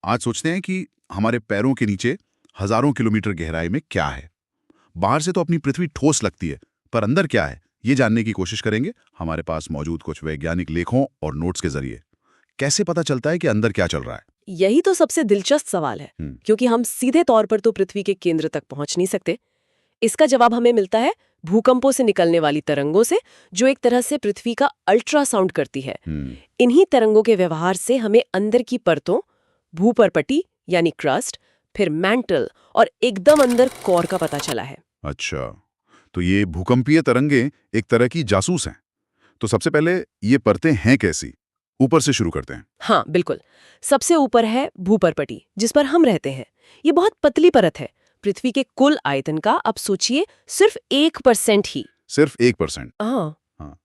आज सोचते हैं कि हमारे पैरों के नीचे हजारों किलोमीटर गहराई में क्या है। बाहर से तो अपनी पृथ्वी ठोस लगती है, पर अंदर क्या है ये जानने की कोशिश करेंगे हमारे पास मौजूद कुछ वैज्ञानिक लेखों और नोट्स के जरिए। कैसे पता चलता है कि अंदर क्या चल रहा है? यही तो सबसे दिलचस्प सवाल है, क्योंकि हम सीधे तौर पर तो पृथ्वी के केंद्र तक पहुंच नहीं सकते। इसका जवाब हमें मिलता है भूकंपों से निकलने वाली तरंगों से, जो एक तरह से पृथ्वी का अल्ट्रासाउंड करती है। इन्हीं तरंगों के व्यवहार से हमें अंदर की परतों, भूपर्पटी यानी क्रस्ट, फिर मैंटल और एकदम अंदर कोर का पता चला है। अच्छा, तो ये भूकंपीय तरंगे एक तरह की जासूस हैं। तो सबसे पहले ये परतें हैं कैसी? ऊपर से शुरू करते हैं। हाँ बिल्कुल। सबसे ऊपर है भूपर्पटी, जिस पर हम रहते हैं। ये बहुत पतली परत है। पृथ्वी के कुल आयतन का अब सोचिए सिर्फ 1% ही। सिर्फ 1%? हाँ। हाँ।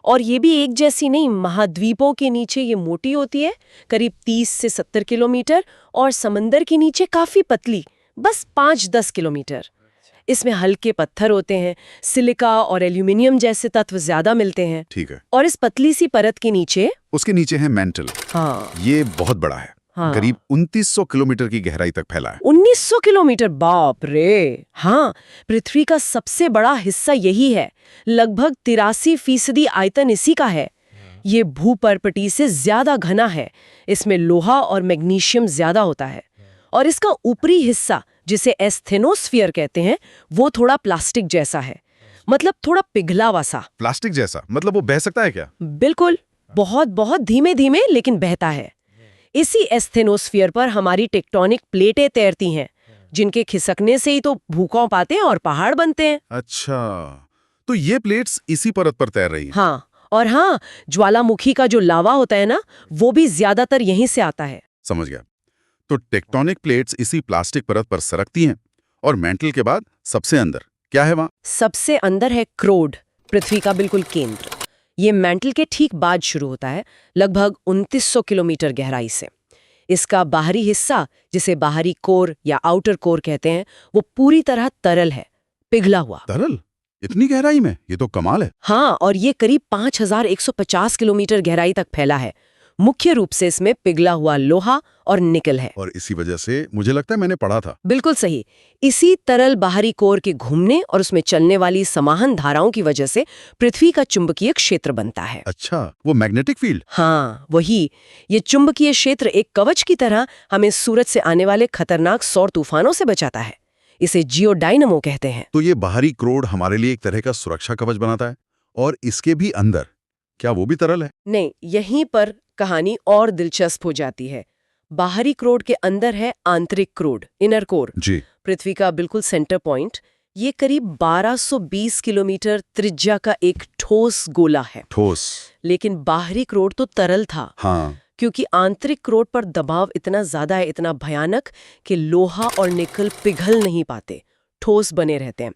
और ये भी एक जैसी नहीं, महाद्वीपों के नीचे ये मोटी होती है, करीब 30 से 70 किलोमीटर, और समंदर के नीचे काफी पतली, बस 5-10 किलोमीटर। इसमें हल्के पत्थर होते हैं, सिलिका और एल्यूमिनियम जैसे तत्व ज्यादा मिलते हैं। ठीक है। और इस पतली सी परत के नीचे, उसके नीचे है मैंटल। हाँ, ये बहुत बड़ा है। हाँ। करीब 2900 किलोमीटर की गहराई तक फैला है। 1900 किलोमीटर, बाप रे। हाँ, पृथ्वी का सबसे बड़ा हिस्सा यही है। लगभग 83% आयतन इसी का है। ये भूपर्पटी से ज्यादा घना है। इसमें लोहा और मैग्नीशियम ज्यादा होता है। और इसका ऊपरी हिस्सा, जिसे एस्थेनोस्फीयर कहते हैं, वो थोड़ा प्लास्टिक जैसा है। मतलब थोड़ा पिघला हुआ सा। प्लास्टिक जैसा? मतलब वो बह सकता है क्या? बिल्कुल, बहुत बहुत धीमे धीमे लेकिन बहता है। इसी एस्थेनोस्फीयर पर हमारी टेक्टोनिक प्लेटें तैरती हैं, जिनके खिसकने से ही तो भूकंप आते हैं और पहाड़ बनते हैं। अच्छा, तो ये प्लेट्स इसी परत पर तैर रही हैं। हाँ, और हाँ, ज्वालामुखी का जो लावा होता है ना, वो भी ज्यादातर यहीं से आता है। समझ गया। तो टेक्टोनिक प्लेट्स इसी प्लास्टिक परत पर सरकती हैं, और मेंटल के बाद सबसे अंदर क्या है वहां? सबसे अंदर है क्रोड, पृथ्वी का बिल्कुल केंद्र। ये मैंटल के ठीक बाद शुरू होता है, लगभग 2900 किलोमीटर गहराई से। इसका बाहरी हिस्सा, जिसे बाहरी कोर या आउटर कोर कहते हैं, वो पूरी तरह तरल है, पिघला हुआ। तरल? इतनी गहराई में? ये तो कमाल है। हाँ, और ये करीब 5150 किलोमीटर गहराई तक फैला है। मुख्य रूप से इसमें पिघला हुआ लोहा और निकल है। और इसी वजह से मुझे लगता है मैंने पढ़ा था। बिल्कुल सही। इसी तरल बाहरी कोर के घूमने और उसमें चलने वाली समाहन धाराओं की वजह से पृथ्वी का चुंबकीय क्षेत्र बनता है। अच्छा, वो मैग्नेटिक फील्ड? हाँ, वही। ये चुंबकीय क्षेत्र एक कवच की तरह हमें सूरज से आने वाले खतरनाक सौर तूफानों से बचाता है। इसे जियोडायनमो कहते हैं। तो ये बाहरी क्रोड हमारे लिए एक तरह का सुरक्षा कवच बनाता है। और इसके भी अंदर, क्या वो भी तरल है? नहीं, यहीं पर कहानी और दिलचस्प हो जाती है। बाहरी क्रोड के अंदर है आंतरिक क्रोड, इनर कोर, जी। पृथ्वी का बिल्कुल सेंटर पॉइंट। ये करीब 1220 किलोमीटर त्रिज्या का एक ठोस गोला है। ठोस? लेकिन बाहरी क्रोड तो तरल था। हाँ। क्योंकि आंतरिक क्रोड पर दबाव इतना ज्यादा है, इतना भयानक, कि लोहा और निकल पिघल नहीं पाते, ठोस बने रहते हैं।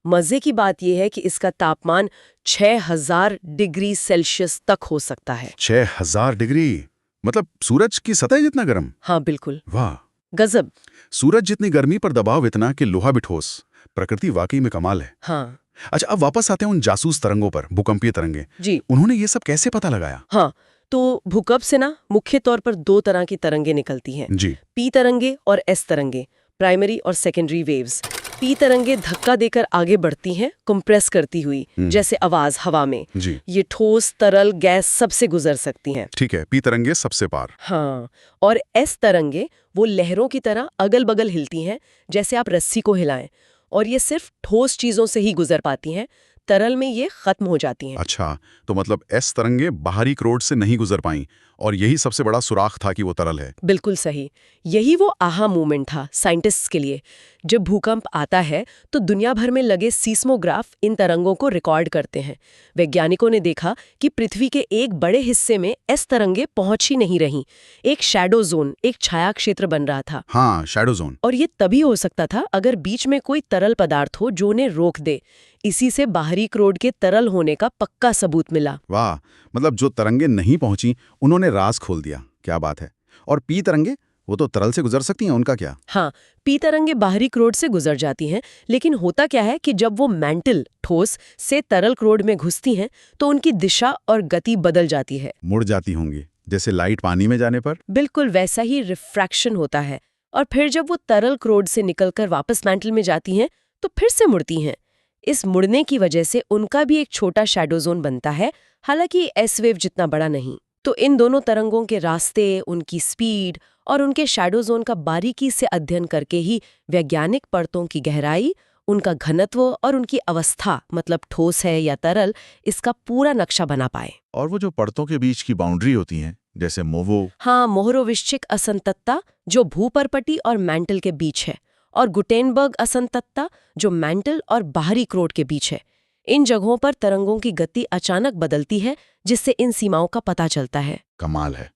मजे की बात यह है कि इसका तापमान 6000 डिग्री सेल्सियस तक हो सकता है। 6000 डिग्री? मतलब सूरज की सतह जितना गर्म? हाँ बिल्कुल। वाह, गजब। सूरज जितनी गर्मी पर दबाव इतना कि लोहा भी ठोस। प्रकृति वाकई में कमाल है। हाँ अच्छा, अब वापस आते हैं उन जासूस तरंगों पर, भूकंपीय तरंगे। जी। उन्होंने ये सब कैसे पता लगाया? हाँ, तो भूकंप से ना मुख्य तौर पर 2 तरह की तरंगे निकलती हैं। जी। पी तरंगे और एस तरंगे, प्राइमरी और सेकेंडरी वेव्स। पी तरंगे धक्का देकर आगे बढ़ती हैं, कंप्रेस करती हुई, जैसे आवाज हवा में। जी। ये ठोस, तरल, गैस सबसे गुजर सकती हैं। ठीक है, पी तरंगे सबसे पार। हाँ, और एस तरंगे वो लहरों की तरह अगल बगल हिलती हैं, जैसे आप रस्सी को हिलाएं। और ये सिर्फ ठोस चीजों से ही गुजर पाती हैं, तरल में ये खत्म हो जाती हैं। अच्छा, तो मतलब एस तरंगे बाहरी क्रोड से नहीं गुजर पाईं, और यही सबसे बड़ा सुराख था कि वो तरल है। बिल्कुल सही। यही वो आहा मोमेंट था साइंटिस्ट्स के लिए। जब भूकंप आता है तो दुनिया भर में लगे सीस्मोग्राफ इन तरंगों को रिकॉर्ड करते हैं। वैज्ञानिकों ने देखा कि पृथ्वी के एक बड़े हिस्से में एस तरंगे पहुंच ही नहीं रहीं। एक शैडो जोन, एक छाया क्षेत्र बन रहा था। हाँ, शैडो जोन। और ये तभी हो सकता था अगर बीच में कोई तरल पदार्थ हो जो उन्हें रोक दे। इसी से बाहरी क्रोड के तरल होने का पक्का सबूत मिला। वाह, मतलब जो तरंगे नहीं पहुंची उन्होंने राज खोल दिया। क्या बात है। और पी तरंगे, वो तो तरल से गुजर सकती हैं, उनका क्या? हाँ, पी तरंगे बाहरी क्रोड से गुजर जाती हैं, लेकिन होता क्या है कि जब वो मैंटल, ठोस, से तरल क्रोड में घुसती हैं तो उनकी दिशा और गति बदल जाती है। मुड़ जाती होंगी। जैसे लाइट पानी में जाने पर? बिल्कुल वैसा ही रिफ्रैक्शन होता है, और फिर जब वो तरल क्रोड से निकलकर वापस मैंटल में जाती हैं तो फिर से मुड़ती हैं। इस मुड़ने की वजह से उनका भी एक छोटा शैडो जोन बनता है, हालांकि एस वेव जितना बड़ा नहीं। तो इन दोनों तरंगों के रास्ते, उनकी स्पीड और उनके शैडो जोन का बारीकी से अध्ययन करके ही वैज्ञानिक परतों की गहराई, उनका घनत्व और उनकी अवस्था, मतलब ठोस है या तरल, इसका पूरा नक्शा बना पाए। और वो जो परतों के बीच की बाउंड्री होती हैं, जैसे मोवो। हाँ, मोहरोविश्चिक असंततता जो भूपर्पटी और मैंटल के बीच है, और गुटेनबर्ग असंततता जो मैंटल और बाहरी क्रोड के बीच है। इन जगहों पर तरंगों की गति अचानक बदलती है, जिससे इन सीमाओं का पता चलता है। कमाल है।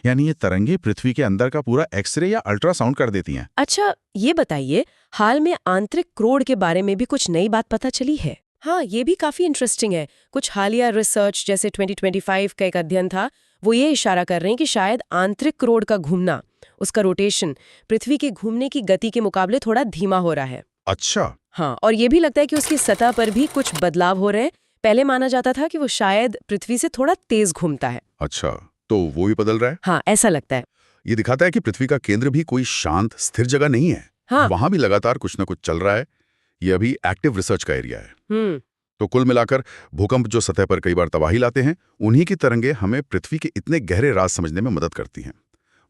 यानी ये तरंगे पृथ्वी के अंदर का पूरा एक्सरे या अल्ट्रासाउंड कर देती हैं। अच्छा, ये बताइए, हाल में आंतरिक क्रोड के बारे में भी कुछ नई बात पता चली है? हाँ, ये भी काफी इंटरेस्टिंग है। कुछ हालिया रिसर्च, जैसे 2025 का एक अध्ययन था, वो ये इशारा कर रहे हैं कि शायद आंतरिक क्रोड का घूमना, उसका रोटेशन, पृथ्वी के घूमने की गति के मुकाबले थोड़ा धीमा हो रहा है। अच्छा। हाँ, और ये भी लगता है कि उसकी सतह पर भी कुछ बदलाव हो रहे हैं। पहले माना जाता था कि वो शायद पृथ्वी से थोड़ा तेज घूमता है। अच्छा, तो वो भी बदल रहा है। हाँ, ऐसा लगता है। ये दिखाता है कि पृथ्वी का केंद्र भी कोई शांत स्थिर जगह नहीं है। हाँ। वहां भी लगातार कुछ न कुछ चल रहा है। ये अभी एक्टिव रिसर्च का एरिया है। तो कुल मिलाकर भूकंप जो सतह पर कई बार तबाही लाते हैं, उन्हीं की तरंगे हमें पृथ्वी के इतने गहरे राज समझने में मदद करती हैं।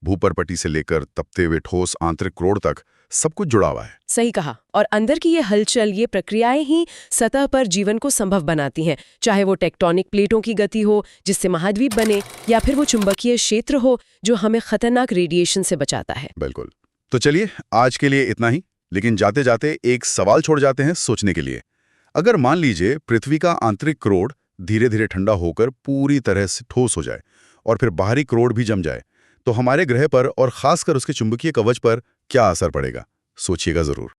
भूपर्पटी से लेकर तपते हुए ठोस आंतरिक क्रोड तक सब कुछ जुड़ा हुआ है। सही कहा। और अंदर की ये हलचल, ये प्रक्रियाएं ही सतह पर जीवन को संभव बनाती हैं। चाहे वो टेक्टोनिक प्लेटों की गति हो जिससे महाद्वीप बने, या फिर वो चुंबकीय क्षेत्र हो जो हमें खतरनाक रेडिएशन से बचाता है। बिल्कुल। तो चलिए, आज के लिए इतना ही। लेकिन जाते जाते एक सवाल छोड़ जाते हैं सोचने के लिए। अगर मान लीजिए पृथ्वी का आंतरिक क्रोड धीरे धीरे ठंडा होकर पूरी तरह से ठोस हो जाए और फिर बाहरी क्रोड भी जम जाए, तो हमारे ग्रह पर और खासकर उसके चुंबकीय कवच पर क्या असर पड़ेगा? सोचिएगा जरूर।